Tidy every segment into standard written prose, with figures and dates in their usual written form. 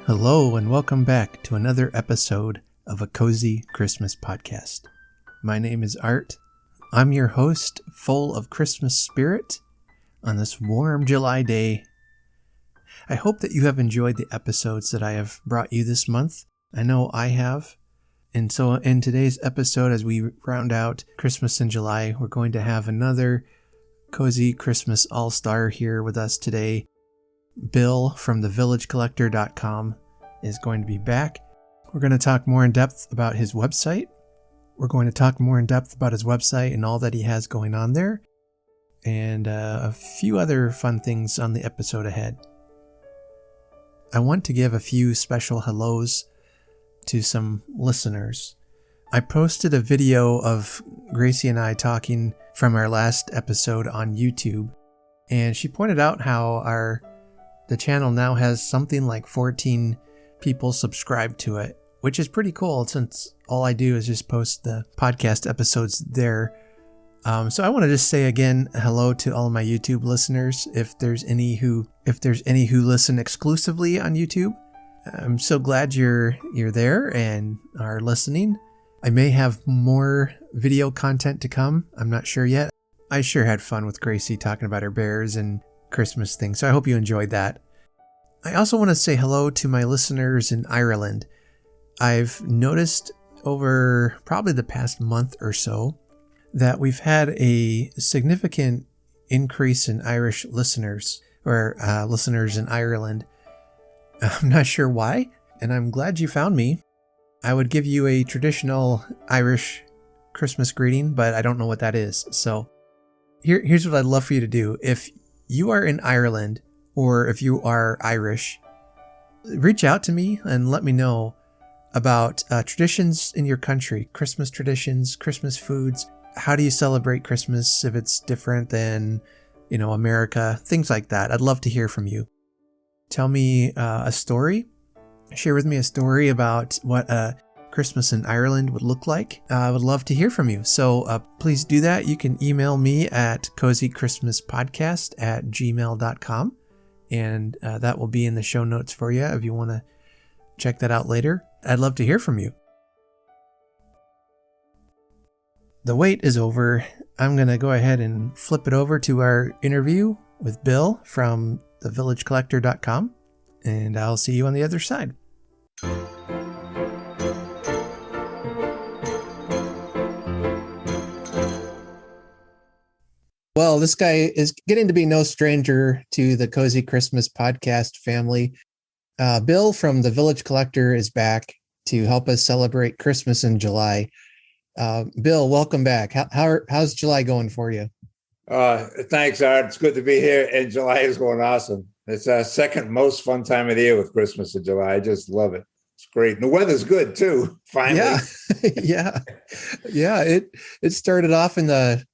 Hello and welcome back to another episode of a Cozy Christmas podcast. My name is Art. I'm your host, full of Christmas spirit on this warm July day. I hope that you have enjoyed the episodes that I have brought you this month. I know I have. And so in today's episode, as we round out Christmas in July, we're going to have another Cozy Christmas All-Star here with us today. Bill from thevillagecollector.com is going to be back. We're going to talk more in depth about his website. We're going to talk more in depth about his website and all that he has going on there, and a few other fun things on the episode ahead. I want to give a few special hellos to some listeners. I posted a video of Gracie and I talking from our last episode on YouTube, and she pointed out how the channel now has something like 14 people subscribed to it, which is pretty cool since all I do is just post the podcast episodes there. So I want to just say again, hello to all of my YouTube listeners. If there's any who listen exclusively on YouTube, I'm so glad you're there and are listening. I may have more video content to come. I'm not sure yet. I sure had fun with Gracie talking about her bears and Christmas things, so I hope you enjoyed that. I also want to say hello to my listeners in Ireland. I've noticed over probably the past month or so that we've had a significant increase in Irish listeners, or listeners in Ireland. I'm not sure why, and I'm glad you found me. I would give you a traditional Irish Christmas greeting, but I don't know what that is. So here's what I'd love for you to do. If you are in Ireland, or if you are Irish, reach out to me and let me know about traditions in your country, Christmas traditions, Christmas foods. How do you celebrate Christmas if it's different than, America, things like that. I'd love to hear from you. Tell me a story. Share with me a story about what Christmas in Ireland would look like. I would love to hear from you. So please do that. You can email me at cozychristmaspodcast@gmail.com. And that will be in the show notes for you if you want to check that out later. I'd love to hear from you. The wait is over. I'm going to go ahead and flip it over to our interview with Bill from thevillagecollector.com, and I'll see you on the other side. Well, this guy is getting to be no stranger to the Cozy Christmas podcast family. Bill from The Village Collector is back to help us celebrate Christmas in July. Bill, welcome back. How's July going for you? Thanks, Art. It's good to be here, and July is going awesome. It's our second most fun time of the year with Christmas in July. I just love it. It's great. And the weather's good, too, finally. Yeah. It started off in the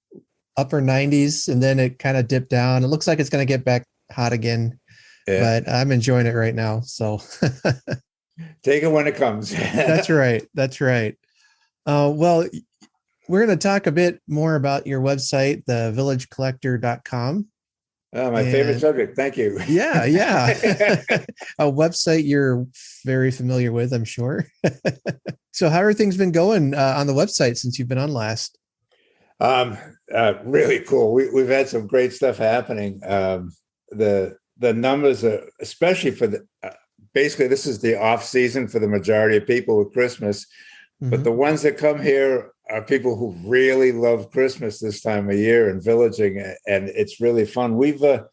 upper 90s, and then it kind of dipped down. It looks like it's going to get back hot again, but I'm enjoying it right now. So take it when it comes. That's right. Well, we're going to talk a bit more about your website, thevillagecollector.com. My favorite subject. Thank you. Yeah. A website you're very familiar with, I'm sure. So how are things been going on the website since you've been on last? Really cool. We've had some great stuff happening. The numbers are, especially for basically this is the off season for the majority of people with Christmas, but the ones that come here are people who really love Christmas this time of year and villaging, and it's really fun. We're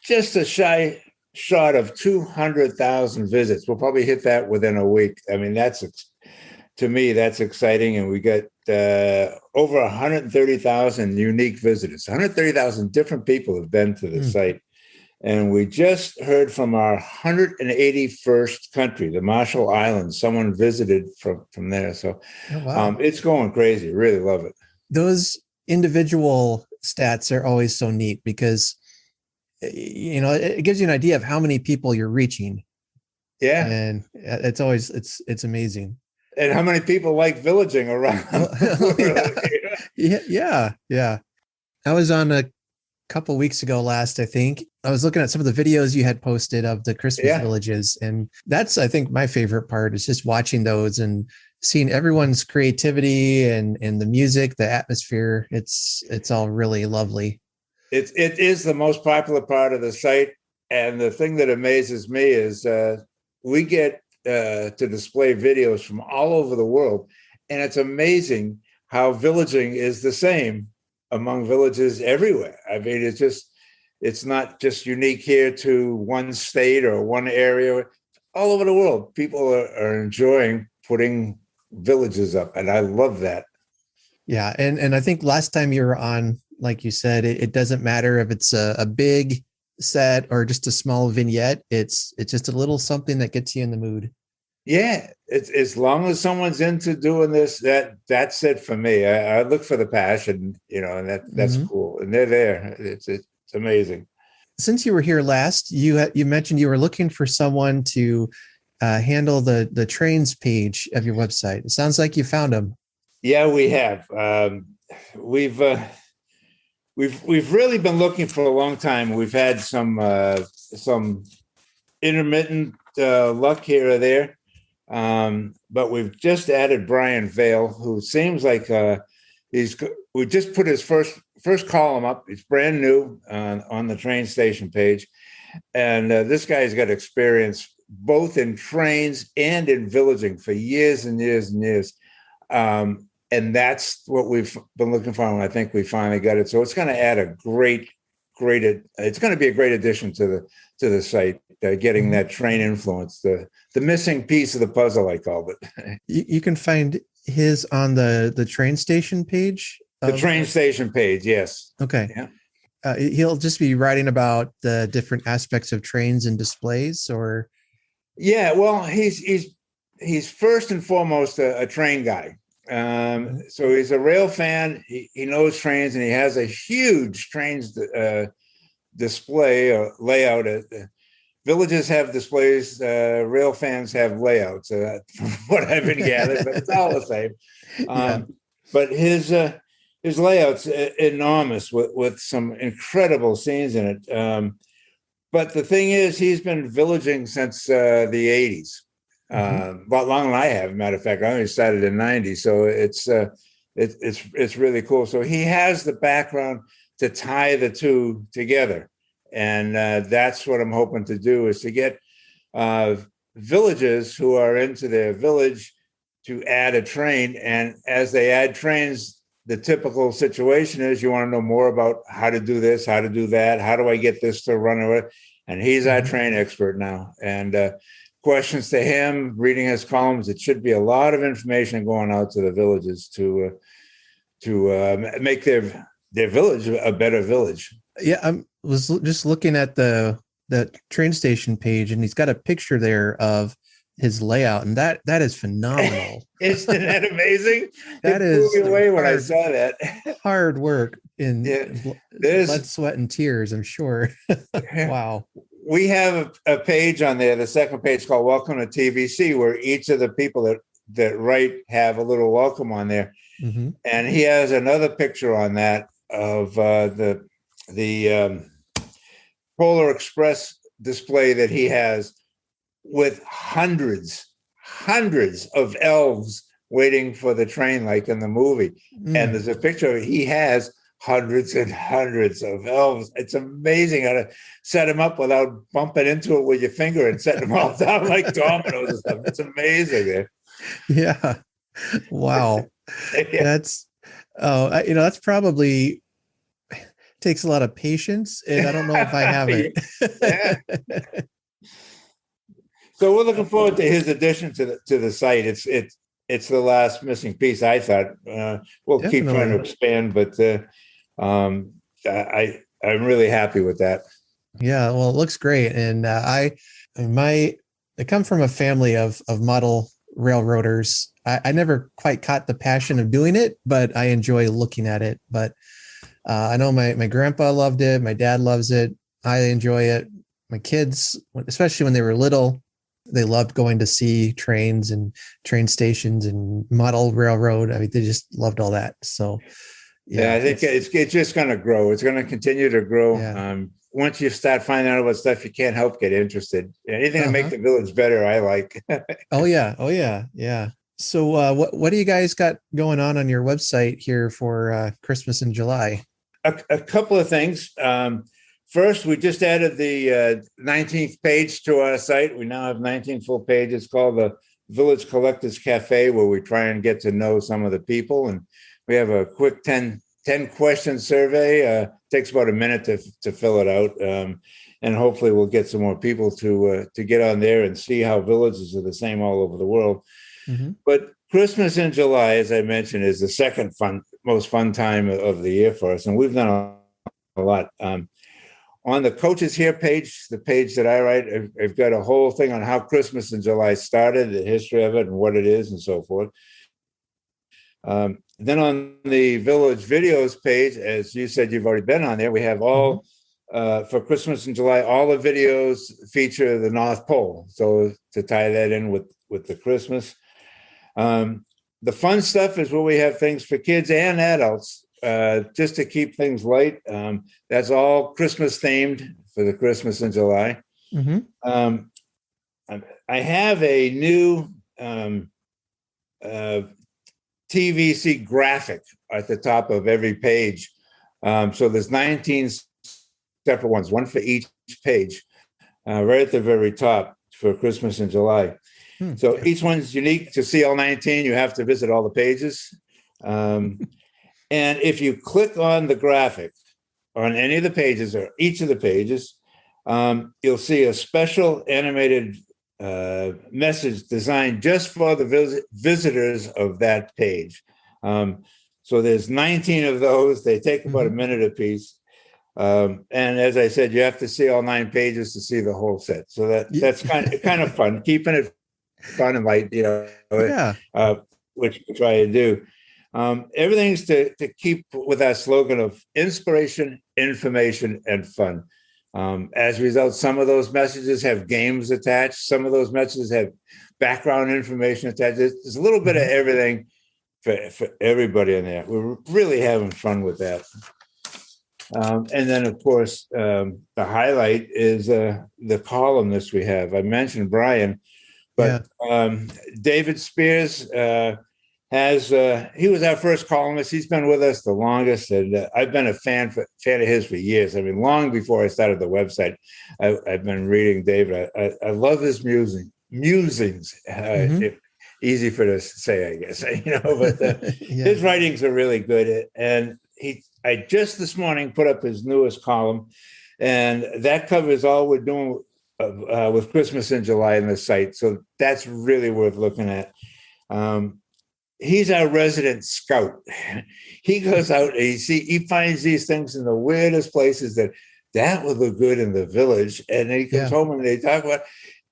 just a shy shot of 200,000 visits. We'll probably hit that within a week. I mean, to me, that's exciting. And we got over 130,000 unique visitors. 130,000 different people have been to the site. And we just heard from our 181st country, the Marshall Islands. Someone visited from there. So it's going crazy. Really love it. Those individual stats are always so neat because, it gives you an idea of how many people you're reaching. Yeah. And it's amazing. And how many people like villaging around? Yeah. I was on a couple weeks ago last, I think, I was looking at some of the videos you had posted of the Christmas Yeah. villages, and that's, I think, my favorite part is just watching those and seeing everyone's creativity and the music, the atmosphere. It's all really lovely. It is the most popular part of the site, and the thing that amazes me is we get to display videos from all over the world, and it's amazing how villaging is the same among villages everywhere. I mean, it's not just unique here to one state or one area. All over the world, people are enjoying putting villages up, and I love that. Yeah, and I think last time you were on, like you said, it doesn't matter if it's a big set or just a small vignette. It's just a little something that gets you in the mood. Yeah, it's as long as someone's into doing this, that's it for me. I look for the passion, and that's Mhm. cool, and they're there. It's amazing. Since you were here last, you mentioned you were looking for someone to handle the trains page of your website. It sounds like you found them. Yeah, we have. We've we've really been looking for a long time. We've had some intermittent luck here or there, but we've just added Brian Vale, who seems like we just put his first column up. It's brand new on the train station page, and this guy's got experience both in trains and in villaging for years and years and years. And that's what we've been looking for, and I think we finally got it. So it's going to add a great. It's going to be a great addition to the site, getting that train influence, the missing piece of the puzzle, I called it. You can find his on the train station page. The train station page, yes. Okay. Yeah. He'll just be writing about the different aspects of trains and displays, or. Yeah, well, he's first and foremost a train guy. So he's a rail fan. He knows trains, and he has a huge trains display or layout. Villages have displays. Rail fans have layouts. From what I've been gathered, but it's all the same. But his layout's enormous with some incredible scenes in it. But the thing is, he's been villaging since the 80s. A lot longer than I have. Matter of fact, I only started in '90, so it's really cool. So he has the background to tie the two together, and that's what I'm hoping to do, is to get villagers who are into their village to add a train. And as they add trains, the typical situation is you want to know more about how to do this, how to do that, how do I get this to run away? And he's our train expert now. And questions to him, reading his columns, it should be a lot of information going out to the villages to make their village a better village. Yeah, I was just looking at the train station page, and he's got a picture there of his layout, and that is phenomenal. Isn't that amazing? That it is blew me away when I saw that. Hard work in blood, sweat, and tears, I'm sure. Wow. We have a page on there, the second page, called Welcome to TVC, where each of the people that write have a little welcome on there. And he has another picture on that of the Polar Express display that he has, with hundreds of elves waiting for the train, like in the movie. And there's a picture he has hundreds and hundreds of elves. It's amazing how to set them up without bumping into it with your finger and setting them all down like dominoes and stuff. It's amazing. Yeah. Wow. Yeah. That's probably takes a lot of patience, and I don't know if I have it. Yeah. So we're looking forward to his addition to the site. It's the last missing piece, I thought. We'll Definitely. Keep trying to expand, but I'm really happy with that. Yeah, well, it looks great, and I come from a family of model railroaders. I never quite caught the passion of doing it, but I enjoy looking at it. But I know my grandpa loved it. My dad loves it. I enjoy it. My kids, especially when they were little, they loved going to see trains and train stations and model railroad. I mean, they just loved all that. So, yeah, I think it's just going to grow. It's going to continue to grow. Yeah. once you start finding out about stuff, you can't help get interested. Anything to make the village better, I like. Oh yeah. So what do you guys got going on your website here for Christmas in July? A couple of things. First, we just added the 19th page to our site. We now have 19 full pages called the Village Collectors Cafe, where we try and get to know some of the people. And we have a quick 10 question survey. Takes about a minute to fill it out. And hopefully we'll get some more people to get on there and see how villages are the same all over the world. Mm-hmm. But Christmas in July, as I mentioned, is the second most fun time of the year for us. And we've done a lot. On the Coaches Here page, the page that I write, I've got a whole thing on how Christmas in July started, the history of it and what it is and so forth. Then on the Village Videos page, as you said, you've already been on there, we have all, for Christmas in July, all the videos feature the North Pole. So to tie that in with the Christmas. The fun stuff is where we have things for kids and adults, just to keep things light. That's all Christmas themed for the Christmas in July. Mm-hmm. I have a new TVC graphic at the top of every page. So there's 19 separate ones, one for each page, right at the very top for Christmas in July. So each one's unique. To see all 19, you have to visit all the pages. And if you click on the graphic on any of the pages or each of the pages, you'll see a special animated message designed just for the visitors of that page. So there's 19 of those. They take about a minute a piece. And as I said, you have to see all 9 pages to see the whole set. So that's kind of fun, keeping it fun and light, which we try to do. Everything's to keep with our slogan of inspiration, information, and fun. As a result, some of those messages have games attached. Some of those messages have background information attached. There's a little bit of everything for everybody in there. We're really having fun with that. And then, of course, the highlight is the columnists we have. I mentioned Brian, but David Spears he was our first columnist. He's been with us the longest, and I've been a fan of his for years. I mean, long before I started the website, I've been reading David. I love his musings. Easy for to say, I guess. But his writings are really good. And I just this morning put up his newest column, and that covers all we're doing with Christmas in July on the site. So that's really worth looking at. He's our resident scout. He goes out and he finds these things in the weirdest places that would look good in the village. And then he comes home and they talk about,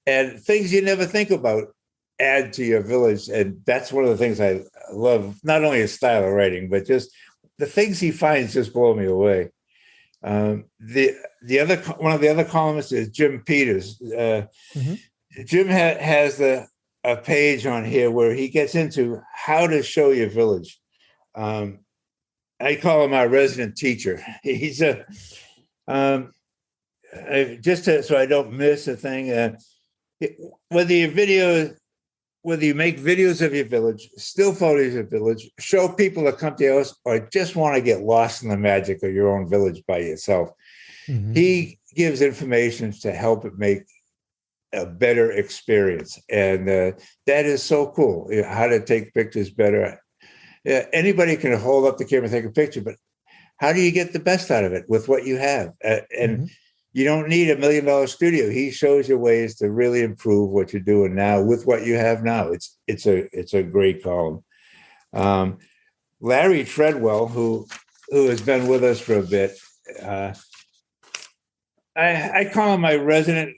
and things you never think about add to your village. And that's one of the things I love, not only his style of writing, but just the things he finds just blow me away. One of the other columnists is Jim Peters. Jim has a page on here where he gets into how to show your village. I call him our resident teacher. He's so I don't miss a thing. Whether you make videos of your village, still photos of your village, show people that come to your house, or just want to get lost in the magic of your own village by yourself, he gives information to help it make a better experience. And that is so cool. How to take pictures better. Anybody can hold up the camera and take a picture, but how do you get the best out of it with what you have? And you don't need $1 million studio. He shows you ways to really improve what you're doing now with what you have now. It's a great column. Larry Treadwell, who has been with us for a bit, I call him my resident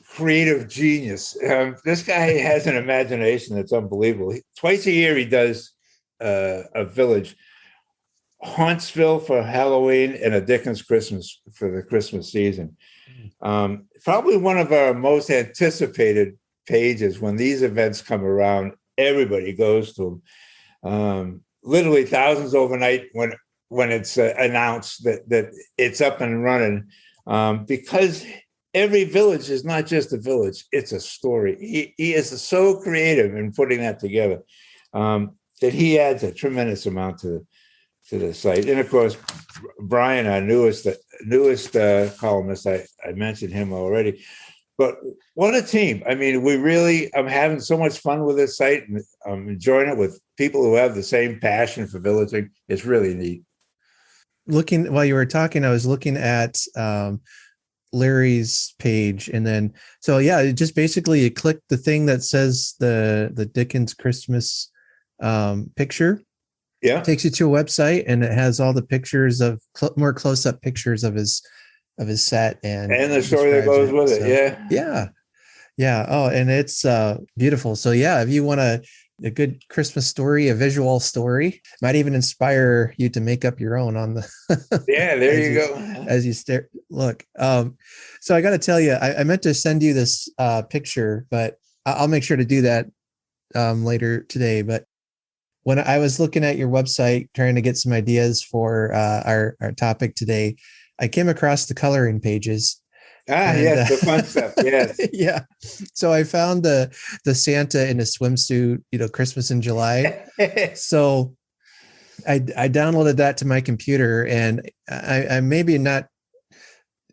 creative genius. This guy has an imagination that's unbelievable. Twice a year he does a village, Hauntsville for Halloween and a Dickens Christmas for the Christmas season. Probably one of our most anticipated pages. When these events come around, everybody goes to them. Literally thousands overnight when it's announced that it's up and running. because every village is not just a village, it's a story. He is so creative in putting that together that he adds a tremendous amount to the site. And of course, Brian, our newest columnist, I mentioned him already. But what a team. I mean, I'm having so much fun with this site, and I'm enjoying it with people who have the same passion for villaging. It's really neat. While you were talking, I was looking at Larry's page, and then it just basically you click the thing that says the Dickens Christmas picture. Yeah, it takes you to a website, and it has all the pictures of more close-up pictures of his set and the story that goes with it. Yeah. Oh, and it's beautiful. So if you want a good Christmas story, a visual story, might even inspire you to make up your own on the there you go as you look. So I got to tell you, I meant to send you this picture, but I'll make sure to do that later today. But when I was looking at your website trying to get some ideas for our topic today, I came across the coloring pages. Yes, the fun stuff. Yes. Yeah. So I found the Santa in a swimsuit, Christmas in July. So I downloaded that to my computer, and I maybe not,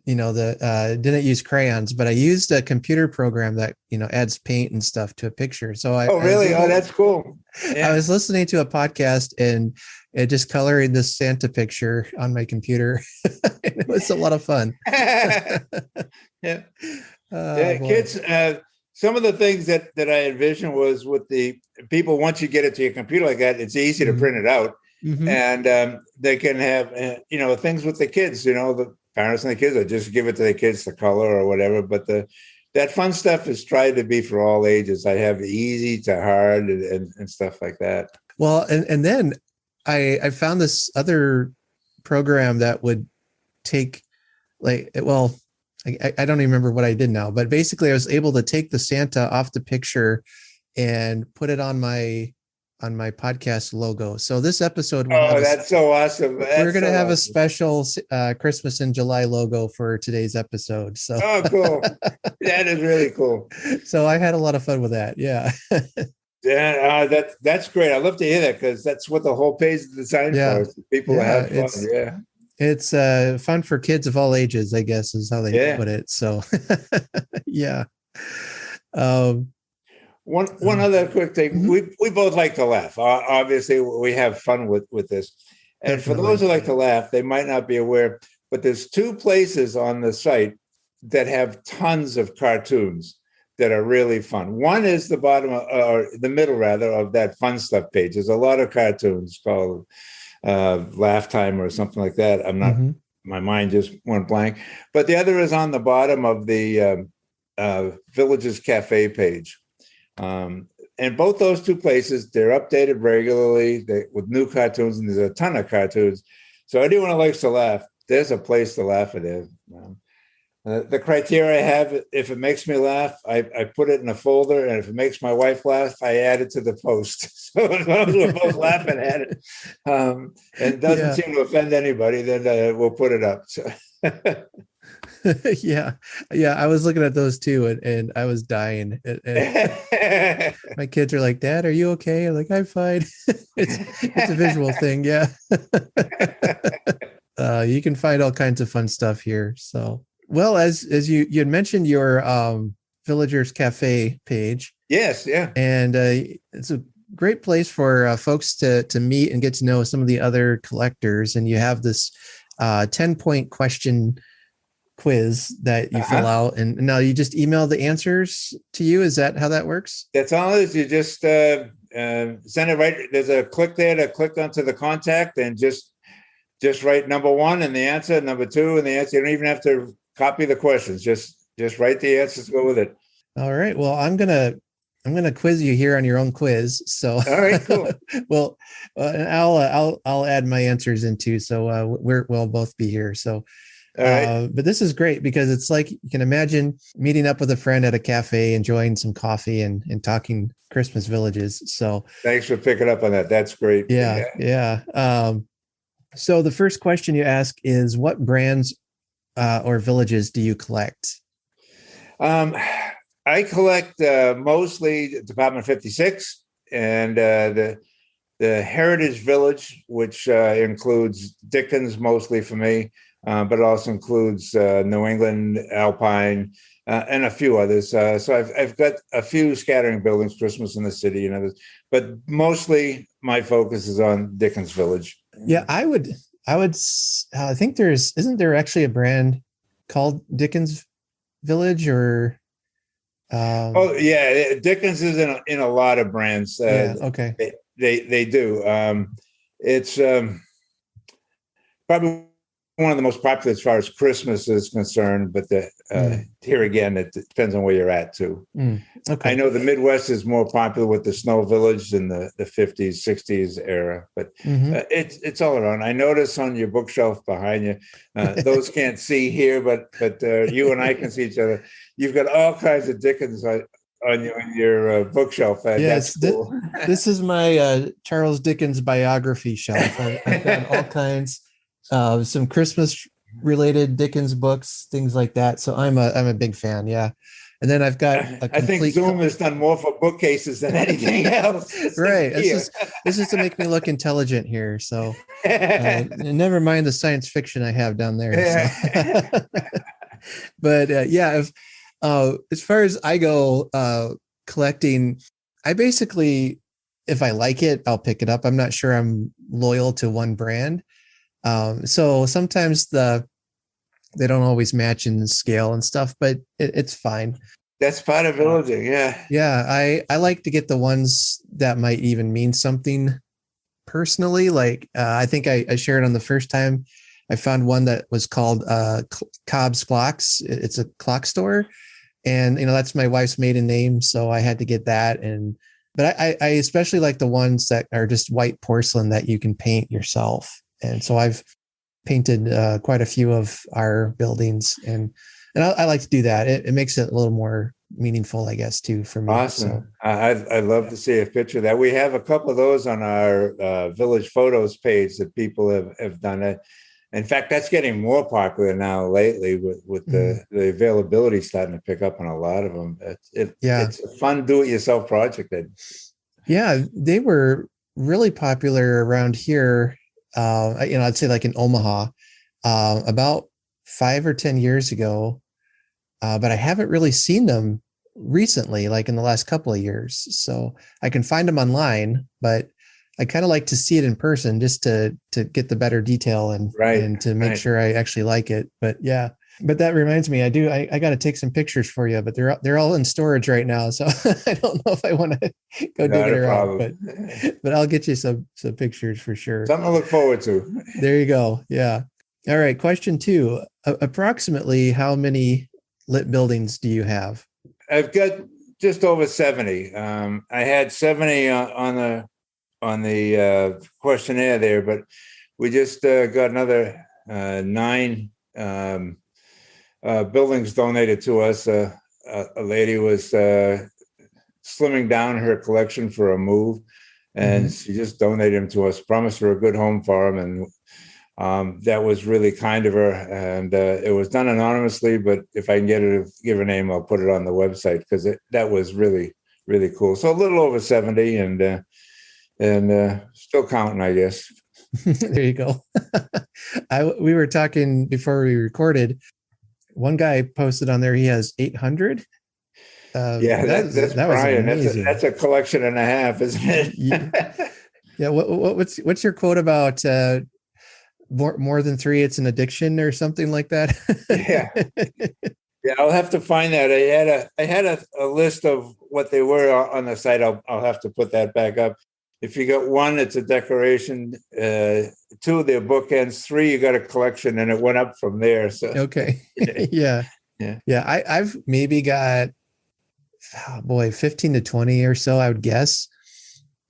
didn't use crayons, but I used a computer program that, adds paint and stuff to a picture. So that's cool. Yeah. I was listening to a podcast and it just coloring this Santa picture on my computer. It was a lot of fun. Kids, some of the things that I envisioned was with the people, once you get it to your computer like that, it's easy to print it out. Mm-hmm. And they can have, things with the kids, the parents and the kids, or just give it to the kids to color or whatever. But that fun stuff is tried to be for all ages. I have easy to hard and stuff like that. Well, and then I found this other program that would take I don't even remember what I did now, but basically I was able to take the Santa off the picture and put it on my podcast logo. So this episode, that's so awesome. We're going to have a special Christmas in July logo for today's episode. So cool. That is really cool. So I had a lot of fun with that. Yeah. That's great. I love to hear that, because that's what the whole page is designed for. People have fun. It's fun for kids of all ages, I guess, is how they put it. So yeah. One other quick thing. Mm-hmm. We both like to laugh. Obviously, we have fun with this. And definitely. For those who like to laugh, they might not be aware, but there's 2 places on the site that have tons of cartoons that are really fun. One is the bottom, or the middle rather, of that fun stuff page. There's a lot of cartoons called Laugh Time or something like that. I'm not. Mm-hmm. My mind just went blank. But the other is on the bottom of the Villages Cafe page. And both those 2 places, they're updated regularly with new cartoons, and there's a ton of cartoons. So anyone who likes to laugh, there's a place to laugh at it. The criteria I have, if it makes me laugh, I put it in a folder, and if it makes my wife laugh, I add it to the post. So as long as we're both laughing at it, and it doesn't seem to offend anybody, then we'll put it up. So. Yeah. I was looking at those too, and I was dying. And my kids are like, "Dad, are you okay?" I'm like, "I'm fine." It's a visual thing. Yeah. You can find all kinds of fun stuff here. So, well, as you had mentioned your Villagers Cafe page. Yes. Yeah. And it's a great place for folks to meet and get to know some of the other collectors. And you have this 10-point question quiz that you fill out, and now you just email the answers to you. Is that how that works? That's all it is. You just send it right. There's a click there to click onto the contact, and just write number 1 and the answer, number 2 and the answer. You don't even have to copy the questions. Just write the answers, go with it. All right. Well, I'm gonna quiz you here on your own quiz. So all right, cool. Well, and I'll add my answers in too. So we'll both be here. So. All right. But this is great, because it's like you can imagine meeting up with a friend at a cafe, enjoying some coffee and talking Christmas villages. So thanks for picking up on that. That's great. Yeah. So the first question you ask is, what brands or villages do you collect? I collect mostly Department 56 and the Heritage Village, which includes Dickens mostly for me, but also includes New England, Alpine, and a few others. So I've got a few scattering buildings, Christmas in the City and others, but mostly my focus is on Dickens Village. Yeah, I think isn't there actually a brand called Dickens Village or? Oh yeah, Dickens is in a lot of brands. Yeah. Okay. They do. It's probably one of the most popular as far as Christmas is concerned. But here again, it depends on where you're at too. Okay. I know the Midwest is more popular with the Snow Village in the 50s, 60s era, but it's all around. I notice on your bookshelf behind you, those can't see here, but you and I can see each other. You've got all kinds of Dickens on your bookshelf. Yes, that's cool. This is my Charles Dickens biography shelf. I've got all kinds, some Christmas related Dickens books, things like that. So I'm a big fan. Yeah. And then I've got I think Zoom has done more for bookcases than anything else. Right. This is to make me look intelligent here. So never mind the science fiction I have down there. So. But yeah, as far as I go collecting, I basically, if I like it, I'll pick it up. I'm not sure I'm loyal to one brand. So sometimes they don't always match in scale and stuff, but it's fine. That's part of villaging. Yeah. Yeah. I like to get the ones that might even mean something personally. Like I think I shared on the first time I found one that was called Cobb's Clocks. It's a clock store. And, that's my wife's maiden name. So I had to get that. But I especially like the ones that are just white porcelain that you can paint yourself. And so I've painted quite a few of our buildings, and I like to do that. It makes it a little more meaningful, I guess, too, for me. Awesome. So. I'd love to see a picture of that. We have a couple of those on our Village Photos page that people have done it. In fact, that's getting more popular now lately with the availability starting to pick up on a lot of them. It's a fun do-it-yourself project. Yeah, they were really popular around here. I'd say like in Omaha, about 5 or 10 years ago. But I haven't really seen them recently, like in the last couple of years. So I can find them online, but I kind of like to see it in person just to get the better detail and to make sure I actually like it. But yeah, but that reminds me, I got to take some pictures for you, but they're all in storage right now. So I don't know if I want to go digging around, but I'll get you some pictures for sure. Something to look forward to. There you go. Yeah. All right. Question 2, approximately how many lit buildings do you have? I've got just over 70. I had 70 on the questionnaire there, but we just got another 9 buildings donated to us. A lady was slimming down her collection for a move, and she just donated them to us, promised her a good home for them, and that was really kind of her. And it was done anonymously, but if I can get her to give her name, I'll put it on the website, because that was really, really cool. So a little over 70, and still counting, I guess. There you go. We were talking before we recorded. One guy posted on there he has 800. Yeah, that's Brian. That's a collection and a half, isn't it? Yeah. What's your quote about more than 3? It's an addiction or something like that. Yeah. I'll have to find that. I had a list of what they were on the site. I'll have to put that back up. If you got 1, it's a decoration. 2, they're bookends. 3, you got a collection, and it went up from there. So okay, yeah. I've maybe got 15 to 20 or so, I would guess.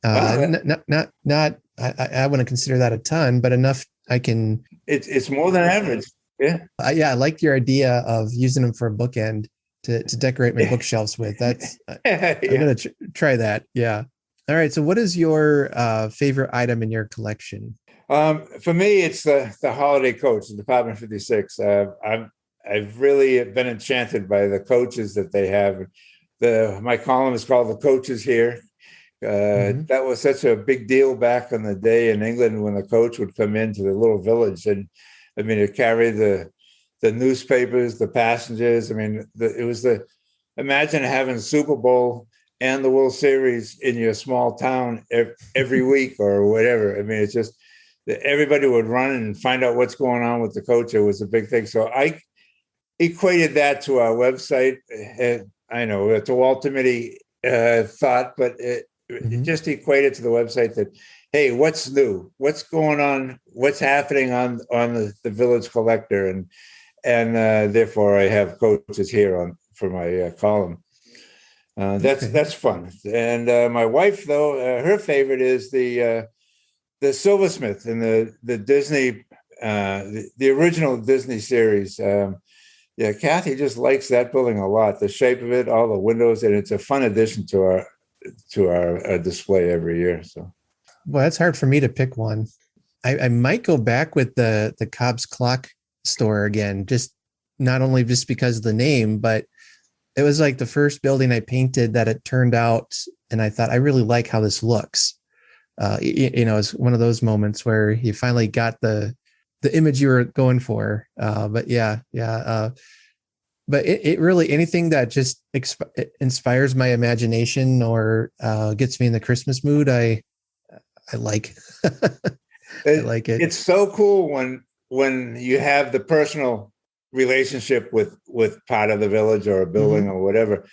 Not. I wouldn't consider that a ton, but enough. I can. It's more than average. Yeah. I like your idea of using them for a bookend to decorate my bookshelves with. That's I'm gonna try that. Yeah. All right. So what is your favorite item in your collection? For me, it's the holiday coach, the Department 56. I've really been enchanted by the coaches that they have. My column is called "The Coaches Here." That was such a big deal back in the day in England when the coach would come into the little village, and I mean, it carried the newspapers, the passengers. I mean, it was imagine having Super Bowl and the World Series in your small town every week or whatever. I mean, it's just everybody would run and find out what's going on with the coach. It was a big thing. So I equated that to our website. I know it's a Wall Committee thought, but it just equated to the website that, hey, what's new? What's going on? What's happening on the Village Collector? And therefore, I have coaches here for my column. That's fun. And my wife, though, her favorite is the Silversmith in the Disney, the original Disney series. Yeah, Kathy just likes that building a lot. The shape of it, all the windows, and it's a fun addition to our display every year. So, well, that's hard for me to pick one. I might go back with the Cobb's Clock store again, just not only just because of the name, but it was like the first building I painted that it turned out, and I thought I really like how this looks. It's one of those moments where you finally got the image you were going for. But it really, anything that just inspires my imagination or gets me in the Christmas mood, I like. I like it. It's so cool when you have the personal relationship with part of the village or a building or whatever.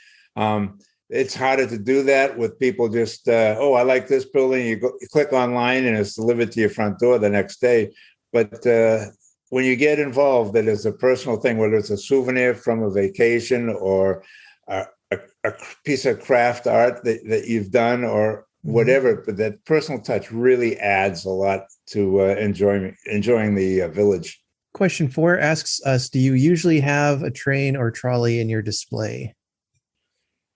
It's harder to do that with people just, I like this building. You click online and it's delivered to your front door the next day. But when you get involved, that is a personal thing, whether it's a souvenir from a vacation or a piece of craft art that you've done or whatever, but that personal touch really adds a lot to enjoying the village. Question 4 asks us, do you usually have a train or trolley in your display?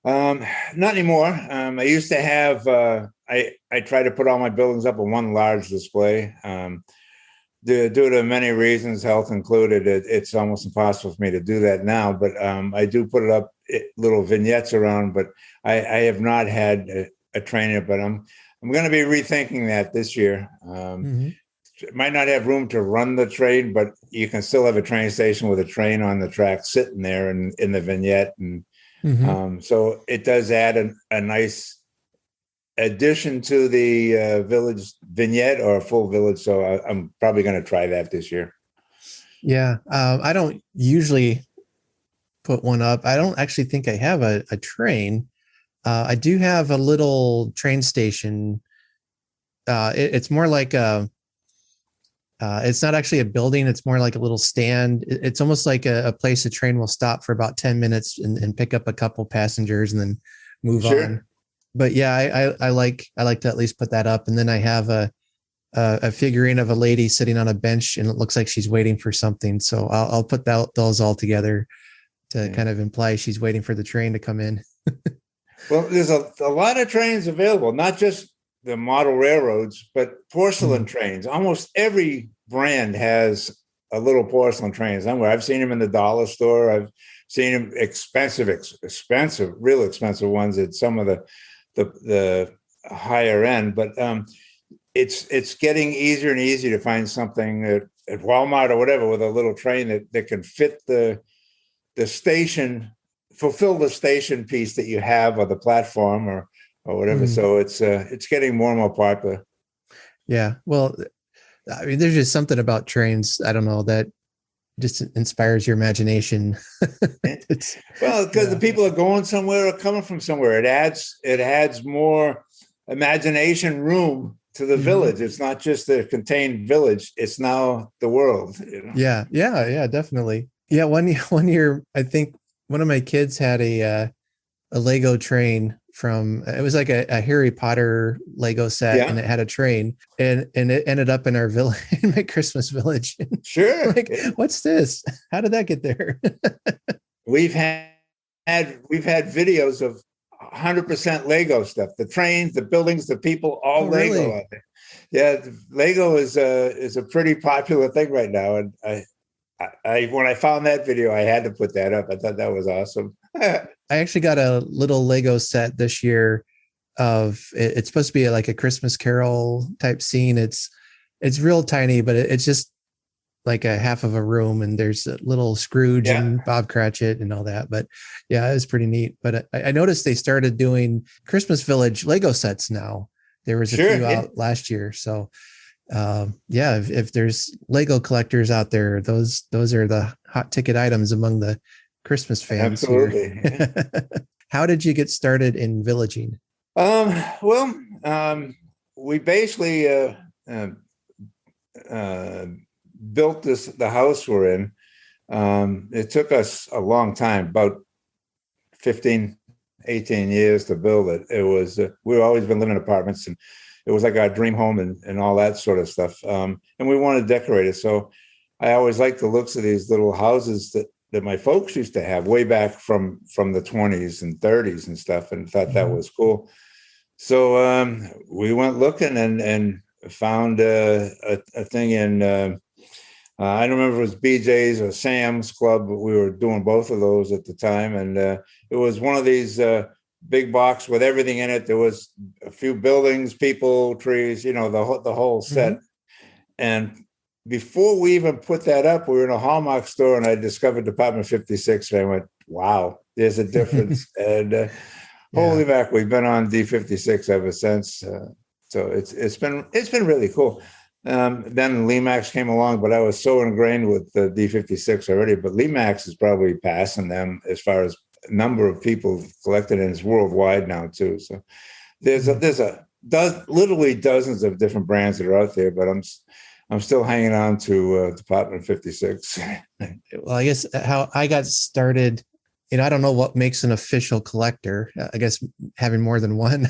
Not anymore. I used to have, I try to put all my buildings up in one large display. Due to many reasons, health included, it's almost impossible for me to do that now. But I do put it up, little vignettes around. But I have not had a trainer. But I'm going to be rethinking that this year. It might not have room to run the train, but you can still have a train station with a train on the track sitting there in the vignette, and so it does add a nice addition to the village vignette or a full village. So I'm probably going to try that this year. Yeah. I don't usually put one up. I don't actually think I have a train. I do have a little train station. It's more like it's not actually a building. It's more like a little stand. It's almost like a place a train will stop for about 10 minutes and pick up a couple passengers and then move on. But yeah, I like to at least put that up. And then I have a figurine of a lady sitting on a bench and it looks like she's waiting for something. So I'll put those all together to kind of imply she's waiting for the train to come in. Well, there's a lot of trains available, not just the model railroads, but porcelain trains. Almost every brand has a little porcelain train somewhere. I've seen them in the dollar store. I've seen them real expensive ones at some of the higher end. But it's getting easier and easier to find something at Walmart or whatever with a little train that can fit the station, fulfill the station piece that you have or the platform or whatever. So it's getting more and more popular. Yeah. Well, I mean, there's just something about trains, I don't know, that just inspires your imagination. Well, because the people are going somewhere or coming from somewhere. It adds more imagination room to the village. It's not just the contained village. It's now the world. Yeah, definitely. Yeah. One year, I think one of my kids had a Lego train it was like a Harry Potter Lego set, and it had a train, and it ended up in our village, in my Christmas village. Sure. Like, what's this? How did that get there? We've had videos of 100% Lego stuff. The trains, the buildings, the people, all Lego. Really? Yeah, Lego is a pretty popular thing right now, and I when I found that video, I had to put that up. I thought that was awesome. I actually got a little Lego set this year of it's supposed to be like a Christmas Carol type scene. It's real tiny, but it's just like a half of a room, and there's a little Scrooge Yeah, and Bob Cratchit and all that. But yeah, it was pretty neat. But I noticed they started doing Christmas Village Lego sets now. There was a sure. few Yeah. out last year. So yeah, if there's Lego collectors out there, those are the hot ticket items among the Christmas fans Absolutely. here. How did you get started in villaging? Well, we basically uh, built the house we're in. It took us a long time, about 15, 18 years to build it. It was, we've always been living in apartments, and it was like our dream home and all that sort of stuff. And we wanted to decorate it. So I always liked the looks of these little houses that my folks used to have way back from the 20s and 30s and stuff, and thought that was cool. So we went looking and found a thing in, I don't remember if it was BJ's or Sam's Club, but we were doing both of those at the time. And it was one of these big box with everything in it. There was a few buildings, people, trees, the whole set. Mm-hmm. And before we even put that up, we were in a Hallmark store, and I discovered Department 56. And I went, wow, there's a difference. And holy back, we've been on D56 ever since. So it's been really cool. Then Lemax came along, but I was so ingrained with the D56 already. But Lemax is probably passing them as far as number of people collected, and it's worldwide now too. So there's literally dozens of different brands that are out there, but I'm still hanging on to Department 56. Well, I guess how I got started, I don't know what makes an official collector. I guess having more than one,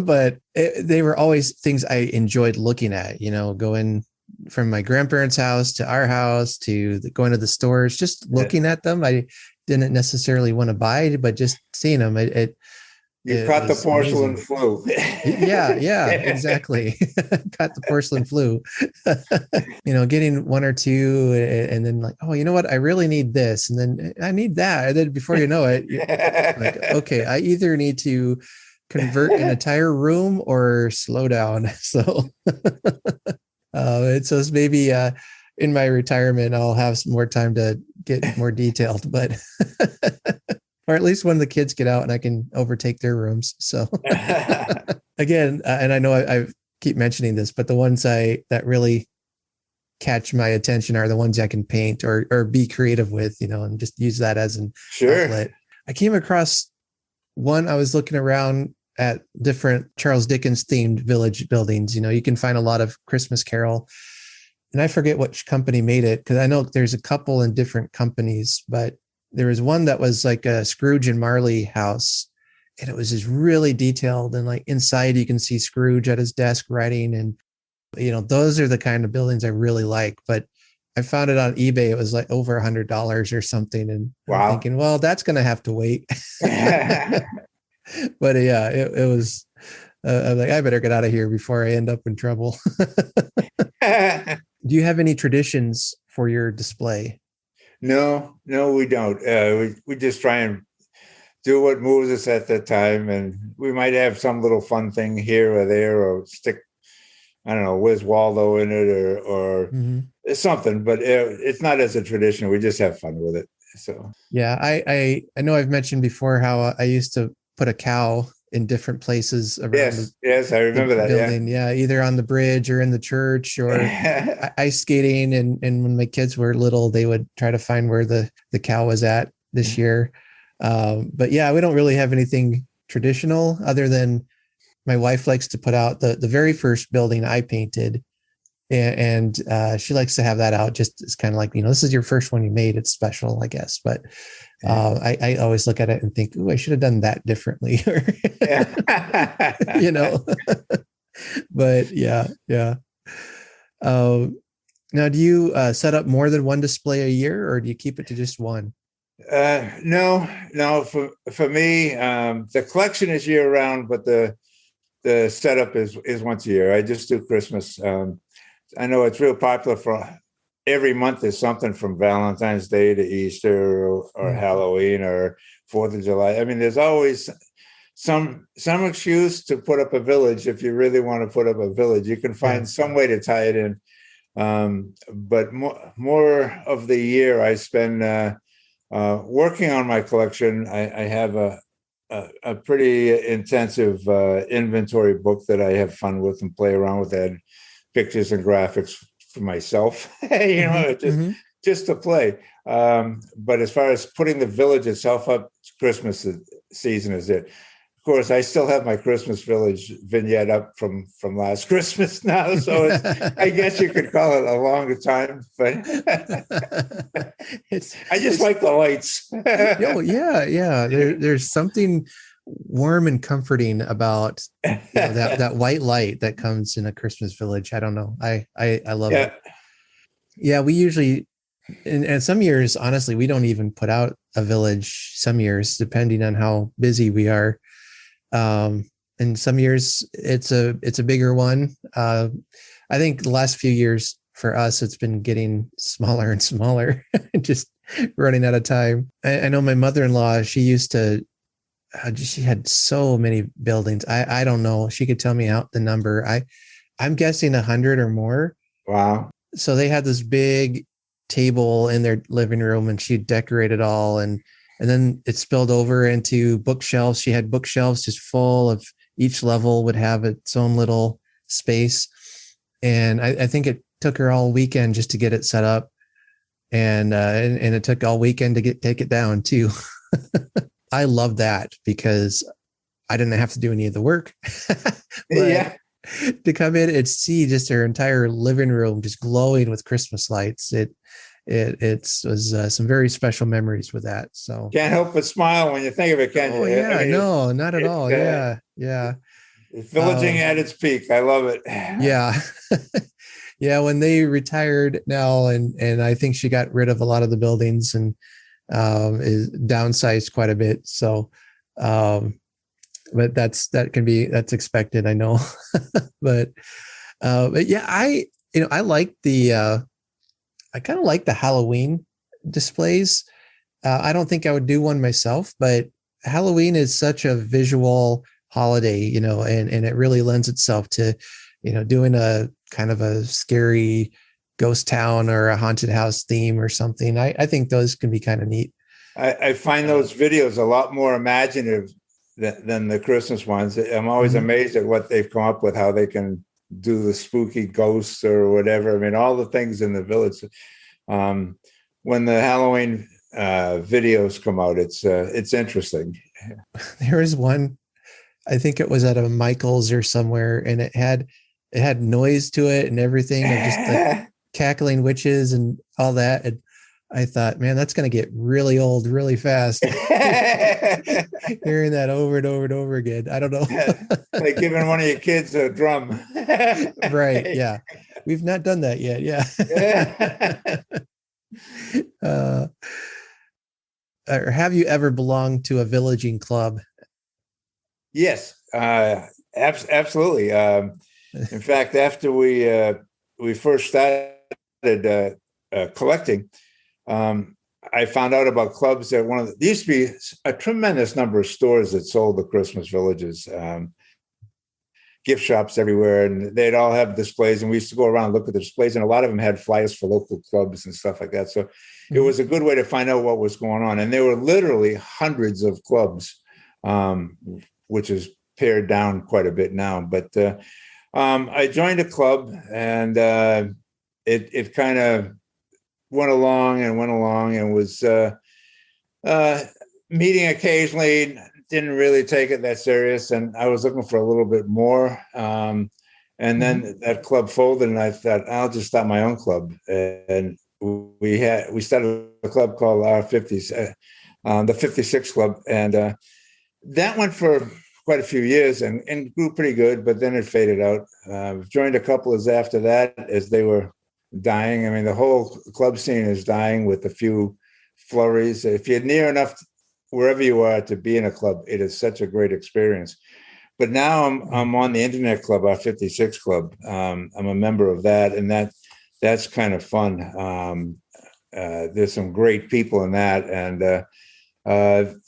but they were always things I enjoyed looking at, going from my grandparents' house to our house to going to the stores, just looking at them. I didn't necessarily want to buy, but just seeing them, You caught the porcelain flu. Yeah, exactly. Caught the porcelain flu. Getting one or two, and then like, oh, you know what? I really need this, and then I need that, and then before you know it, you're like, okay, I either need to convert an entire room or slow down. So, so maybe in my retirement, I'll have some more time to get more detailed, but. Or at least when the kids get out and I can overtake their rooms. So again, and I know I keep mentioning this, but the ones that really catch my attention are the ones I can paint or be creative with, and just use that as an outlet. I came across one. I was looking around at different Charles Dickens themed village buildings. You can find a lot of Christmas Carol, and I forget which company made it, because I know there's a couple in different companies, but there was one that was like a Scrooge and Marley house, and it was just really detailed. And like inside, you can see Scrooge at his desk writing, and those are the kind of buildings I really like. But I found it on eBay; it was like over $100 or something, and wow. I'm thinking, well, that's going to have to wait. But yeah, it was. I'm like, I better get out of here before I end up in trouble. Do you have any traditions for your display? No, we don't. We just try and do what moves us at that time, and we might have some little fun thing here or there, or stick, I don't know, Where's Waldo in it, or something. But it's not as a tradition. We just have fun with it. So yeah, I know I've mentioned before how I used to put a cow in different places around. Yes, I remember that building. Yeah, either on the bridge or in the church or ice skating. And when my kids were little, they would try to find where the cow was at this year. But yeah, we don't really have anything traditional other than my wife likes to put out the very first building I painted. And she likes to have that out. Just it's kind of like, this is your first one you made. It's special, I guess. But I always look at it and think, oh, I should have done that differently. But yeah. Now, do you set up more than one display a year, or do you keep it to just one? No. For me, the collection is year round, but the setup is once a year. I just do Christmas. I know it's real popular for every month there's something from Valentine's Day to Easter or Halloween or 4th of July. I mean, there's always some excuse to put up a village. If you really want to put up a village, you can find some way to tie it in. But more of the year I spend working on my collection. I have a pretty intensive inventory book that I have fun with and play around with. That pictures and graphics for myself, just to play. But as far as putting the village itself up, Christmas season is it. Of course, I still have my Christmas Village vignette up from last Christmas now, so I guess you could call it a longer time. But I just like the lights. Oh yeah. There's something warm and comforting about that white light that comes in a Christmas Village. I don't know. I love it. Yeah, we usually, and some years, honestly, we don't even put out a village. Some years, depending on how busy we are. And some years it's a bigger one. I think the last few years for us, it's been getting smaller and smaller, just running out of time. I know my mother-in-law, she had so many buildings. I don't know. She could tell me out the number. I'm guessing 100 or more. Wow. So they had this big table in their living room and she decorated all, and then it spilled over into bookshelves. She had bookshelves just full of, each level would have its own little space. And I think it took her all weekend just to get it set up. And it took all weekend to take it down too. I love that because I didn't have to do any of the work. Yeah. To come in and see just her entire living room just glowing with Christmas lights. It was some very special memories with that. So can't help but smile when you think of it, can you? Yeah, I mean, no, not at all. Yeah. It's villaging at its peak. I love it. Yeah. Yeah. When they retired now, and I think she got rid of a lot of the buildings and is downsized quite a bit. So, but that's expected, I know. but yeah, I like I kind of like the Halloween displays. I don't think I would do one myself, but Halloween is such a visual holiday, and it really lends itself to, doing a kind of a scary ghost town or a haunted house theme or something. I think those can be kind of neat. I find those videos a lot more imaginative than the Christmas ones. I'm always amazed at what they've come up with, how they can do the spooky ghosts or whatever. I mean, all the things in the village. When the Halloween videos come out, it's interesting. There is one, I think it was at a Michael's or somewhere, and it had noise to it and everything, of just like cackling witches and all that. And I thought, man, that's going to get really old really fast. Hearing that over and over and over again. I don't know. Like giving one of your kids a drum. Right. Yeah. We've not done that yet. Yeah. Or have you ever belonged to a villaging club? Yes, absolutely. In fact, after we first started collecting, I found out about clubs that there used to be a tremendous number of stores that sold the Christmas villages, gift shops everywhere, and they'd all have displays. And we used to go around and look at the displays, and a lot of them had flyers for local clubs and stuff like that. So it was a good way to find out what was going on. And there were literally hundreds of clubs, which is pared down quite a bit now. But I joined a club, and it kind of went along and was meeting occasionally. Didn't really take it that serious, and I was looking for a little bit more. And then that club folded, and I thought, I'll just start my own club. And we started a club called our 50s, the 56 Club, and that went for quite a few years and grew pretty good, but then it faded out. Joined a couple of after that as they were dying. I mean, the whole club scene is dying with a few flurries. If you're near enough wherever you are to be in a club, it is such a great experience. But now I'm on the Internet Club, our 56 Club. I'm a member of that, and that's kind of fun. There's some great people in that, and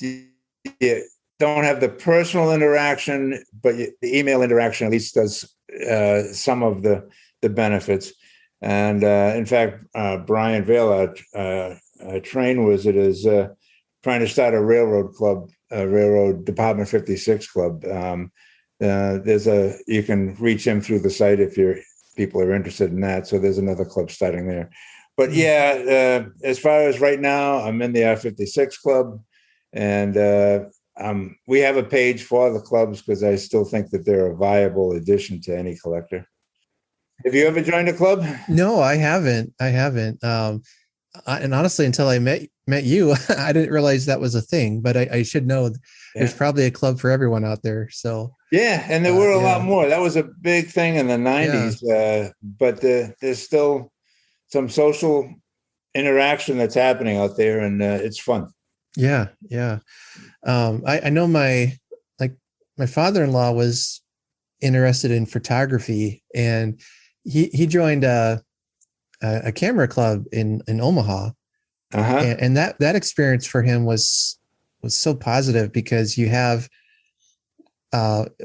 you don't have the personal interaction, but the email interaction at least does some of the benefits. And in fact, Brian Vale, a train wizard, is trying to start a railroad club, a railroad Department 56 club. You can reach him through the site if people are interested in that. So there's another club starting there. But yeah, as far as right now, I'm in the R56 club, and we have a page for the clubs because I still think that they're a viable addition to any collector. Have you ever joined a club? No, I haven't. And honestly, until I met you, I didn't realize that was a thing, but I should know there's probably a club for everyone out there. So yeah, and there were a lot more. That was a big thing in the 90s, but there's still some social interaction that's happening out there, and it's fun. Yeah. I know my father-in-law was interested in photography, and he joined a camera club in Omaha. And that experience for him was so positive because you have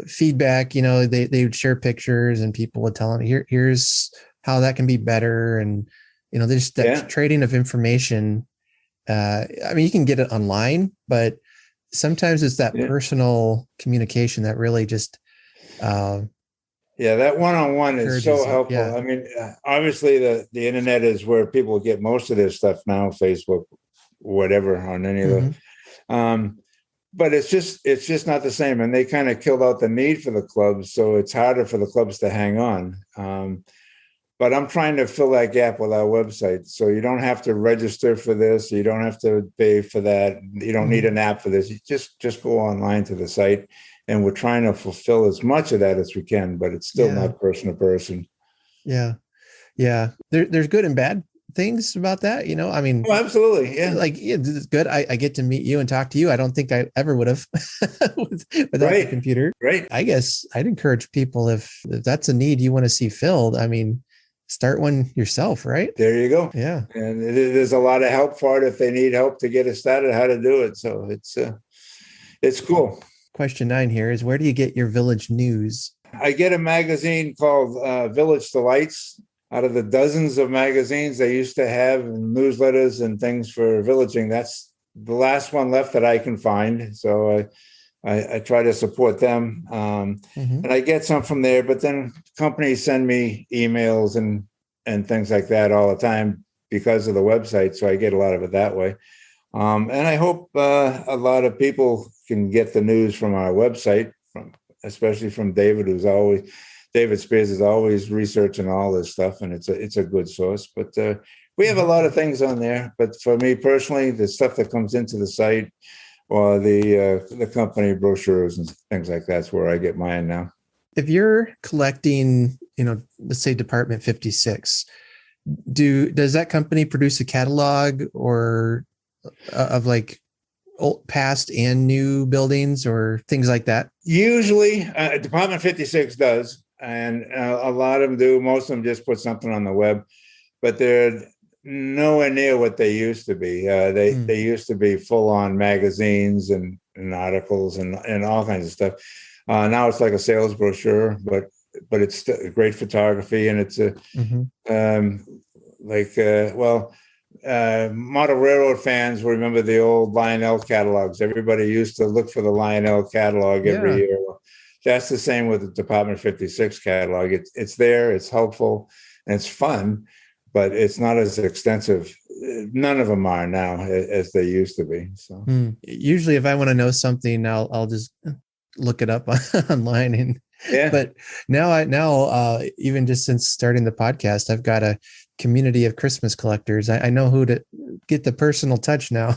feedback. They would share pictures, and people would tell him, here's how that can be better. And, there's that trading of information. I mean, you can get it online, but sometimes it's that personal communication that really just, that one-on-one is so helpful. I mean, obviously the internet is where people get most of their stuff now, Facebook, whatever, on any of the, but it's just not the same. And they kind of killed out the need for the clubs. So it's harder for the clubs to hang on. But I'm trying to fill that gap with our website. So you don't have to register for this. You don't have to pay for that. You don't need an app for this. You just go online to the site. And we're trying to fulfill as much of that as we can, but it's still not person to person. Yeah. There's good and bad things about that. I mean, absolutely. Yeah. It's good. I get to meet you and talk to you. I don't think I ever would have without the computer. Right. I guess I'd encourage people, if that's a need you want to see filled, I mean, start one yourself, right? There you go. Yeah. And there's a lot of help for it if they need help to get it started, how to do it. So it's cool. Question 9 here is, where do you get your village news? I get a magazine called Village Delights. Out of the dozens of magazines they used to have, and newsletters and things for villaging, that's the last one left that I can find. So I try to support them. And I get some from there, but then companies send me emails and things like that all the time because of the website. So I get a lot of it that way. And I hope a lot of people can get the news from our website, especially from David, David Spears is always researching all this stuff, and it's a good source. But we have a lot of things on there. But for me personally, the stuff that comes into the site or the company brochures and things like that's where I get mine now. If you're collecting, let's say Department 56, does that company produce a catalog or of like old, past and new buildings or things like that? Usually Department 56 does, and a lot of them do. Most of them just put something on the web, but they're nowhere near what they used to be. They used to be full-on magazines and articles and all kinds of stuff. Now it's like a sales brochure, but it's great photography, and it's model railroad fans will remember the old Lionel catalogs. Everybody used to look for the Lionel catalog every year. That's the same with the Department 56 catalog. It's there, it's helpful, and it's fun, but it's not as extensive. None of them are now as they used to be. So usually if I want to know something, I'll just look it up online. And but now even just since starting the podcast, I've got a community of Christmas collectors. I know who to get the personal touch now.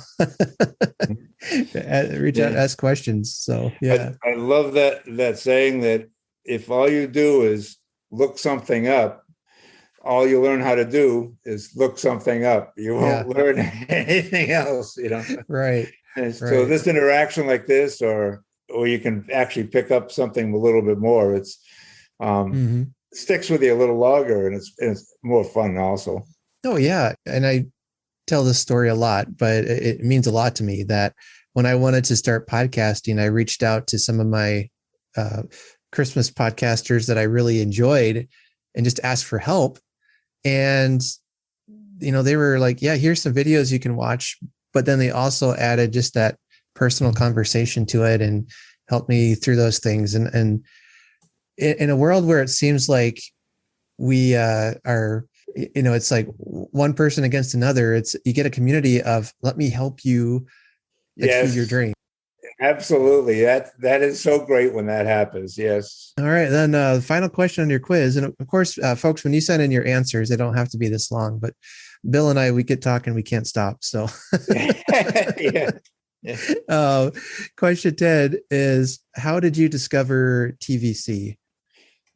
Reach out, ask questions. So I love that saying that if all you do is look something up, all you learn how to do is look something up. You won't learn anything else, Right. And so this interaction like this, or you can actually pick up something a little bit more. It's sticks with you a little longer, and it's more fun also. Oh yeah, and I tell this story a lot, but it means a lot to me that when I wanted to start podcasting, I reached out to some of my Christmas podcasters that I really enjoyed and just asked for help. And, they were like, yeah, here's some videos you can watch. But then they also added just that personal conversation to it and helped me through those things. And in a world where it seems like we are, it's like one person against another, you get a community of, let me help you achieve your dream. Absolutely. That is so great when that happens. Yes. All right. Then the final question on your quiz. And of course, folks, when you send in your answers, they don't have to be this long, but Bill and I, we get talking, we can't stop. So yeah. Question 10 is, how did you discover TVC?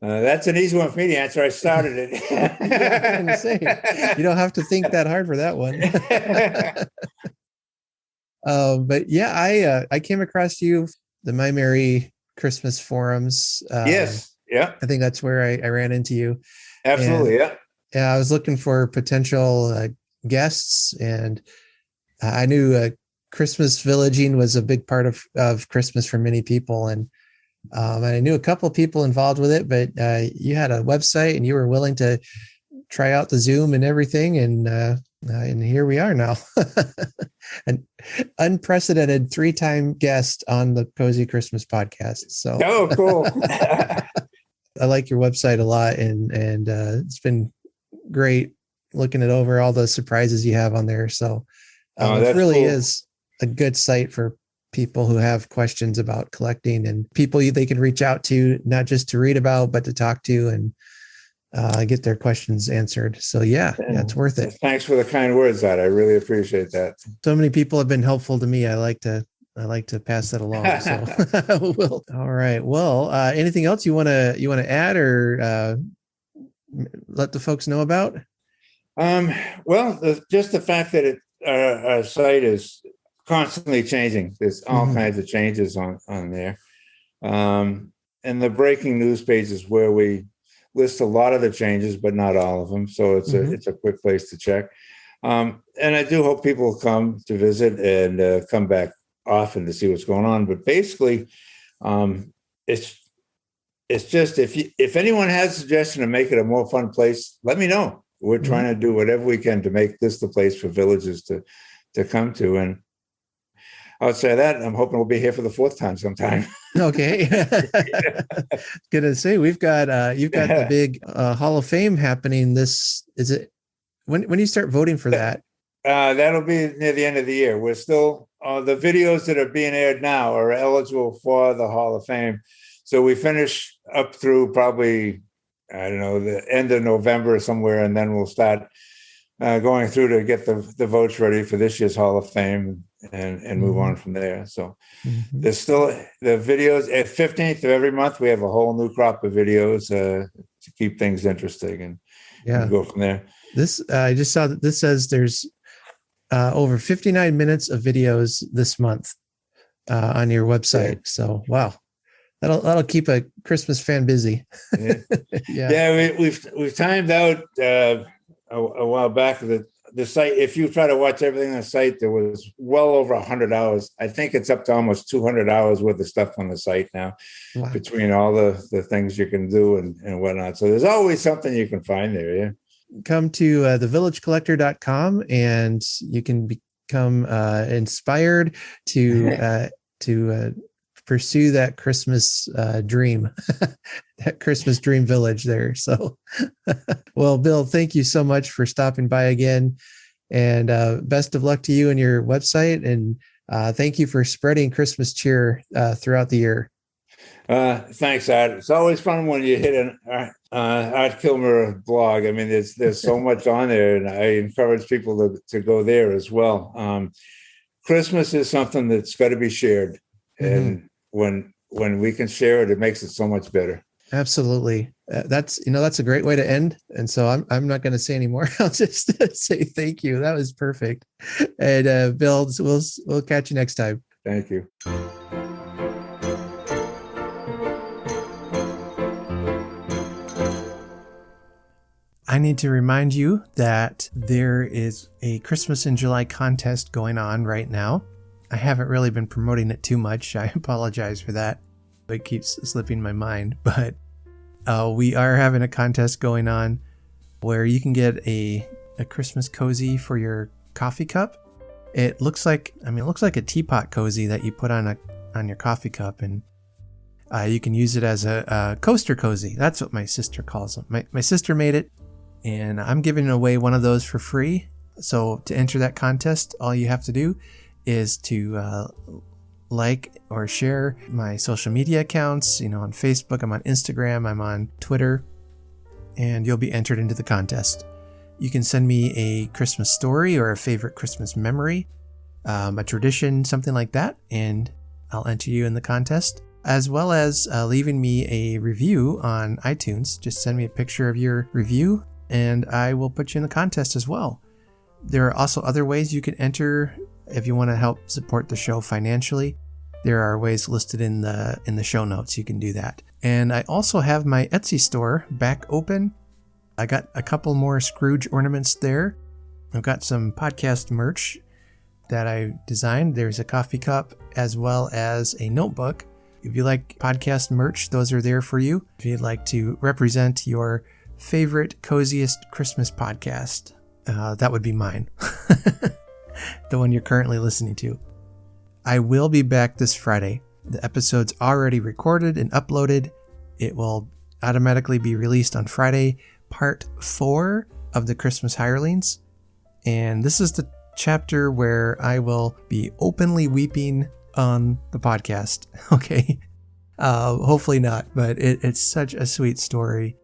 That's an easy one for me to answer. I started it. Yeah, I'm saying, you don't have to think that hard for that one. But yeah, I came across you, the My Merry Christmas forums. Yes. Yeah. I think that's where I ran into you. Absolutely. And, yeah. I was looking for potential guests, and I knew Christmas villaging was a big part of Christmas for many people. And I knew a couple of people involved with it, but you had a website and you were willing to try out the Zoom and everything. And here we are now. An unprecedented 3-time guest on the Cozy Christmas podcast. So, oh, cool. I like your website a lot, and it's been great looking it over, all the surprises you have on there. So it really cool. Is a good site for people who have questions about collecting, and people they can reach out to, not just to read about, but to talk to and get their questions answered. So yeah, it's worth it. Thanks for the kind words, I really appreciate that. So many people have been helpful to me. I like to pass that along. So well, all right. Well, anything else you want to add or let the folks know about? Well, just the fact that our site is constantly changing. There's all kinds of changes on there. And the breaking news page is where we list a lot of the changes, but not all of them. So it's a quick place to check. And I do hope people come to visit and come back often to see what's going on. But basically, it's just, if anyone has a suggestion to make it a more fun place, let me know. We're trying to do whatever we can to make this the place for villagers to come to. And outside of that, I'm hoping we'll be here for the 4th time sometime. Okay. Gonna say you've got the big Hall of Fame happening. Is it when you start voting for that? That'll be near the end of the year. We're still the videos that are being aired now are eligible for the Hall of Fame. So we finish up through probably, I don't know, the end of November somewhere, and then we'll start going through to get the votes ready for this year's Hall of Fame and move on from there. So there's still the videos at 15th of every month. We have a whole new crop of videos to keep things interesting and go from there. This I just saw that this says there's over 59 minutes of videos this month on your website. Yeah. So wow, that'll keep a Christmas fan busy. Yeah, we've timed out a while back the site. If you try to watch everything on the site, there was well over 100 hours. I think it's up to almost 200 hours worth of stuff on the site now. Wow. Between all the things you can do and whatnot. So there's always something you can find there. Yeah. Come to thevillagecollector.com and you can become inspired to pursue that Christmas dream, that Christmas dream village there. So, well, Bill, thank you so much for stopping by again, and best of luck to you and your website. And thank you for spreading Christmas cheer throughout the year. Thanks, Art. It's always fun when you hit an Art Kilmer blog. I mean, there's so much on there, and I encourage people to go there as well. Christmas is something that's got to be shared, and when we can share it, it makes it so much better. Absolutely. That's a great way to end. And so I'm not going to say any more. I'll just say thank you. That was perfect. And Bill, we'll catch you next time. Thank you. I need to remind you that there is a Christmas in July contest going on right now. I haven't really been promoting it too much. I apologize for that. It keeps slipping my mind. But we are having a contest going on where you can get a Christmas cozy for your coffee cup. It looks like a teapot cozy that you put on your coffee cup, and you can use it as a coaster cozy. That's what my sister calls them. My sister made it, and I'm giving away one of those for free. So to enter that contest, all you have to do is to like or share my social media accounts. On Facebook, I'm on Instagram, I'm on Twitter, and you'll be entered into the contest. You can send me a Christmas story or a favorite Christmas memory, a tradition, something like that, and I'll enter you in the contest, as well as leaving me a review on iTunes. Just send me a picture of your review, and I will put you in the contest as well. There are also other ways you can enter if you want to help support the show financially. There are ways listed in the show notes. You can do that. And I also have my Etsy store back open. I got a couple more Scrooge ornaments there. I've got some podcast merch that I designed. There's a coffee cup as well as a notebook. If you like podcast merch, those are there for you. If you'd like to represent your favorite, coziest Christmas podcast, that would be mine. The one you're currently listening to. I will be back this Friday. The episode's already recorded and uploaded. It will automatically be released on Friday, part 4 of the Christmas Hirelings. And this is the chapter where I will be openly weeping on the podcast. Okay. Hopefully not, but it's such a sweet story.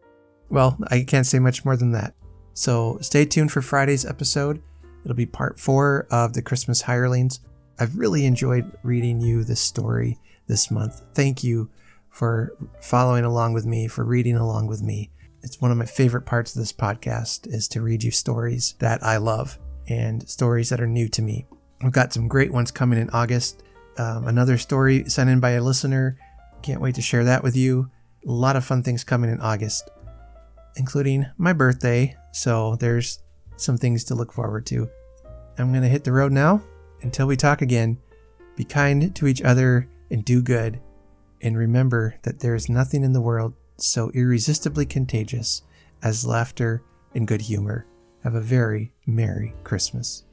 Well, I can't say much more than that. So stay tuned for Friday's episode. It'll be part 4 of the Christmas Hirelings. I've really enjoyed reading you this story this month. Thank you for following along with me, for reading along with me. It's one of my favorite parts of this podcast is to read you stories that I love and stories that are new to me. I've got some great ones coming in August. Another story sent in by a listener. Can't wait to share that with you. A lot of fun things coming in August, including my birthday. So there's some things to look forward to. I'm going to hit the road now. Until we talk again, be kind to each other and do good. And remember that there is nothing in the world so irresistibly contagious as laughter and good humor. Have a very Merry Christmas.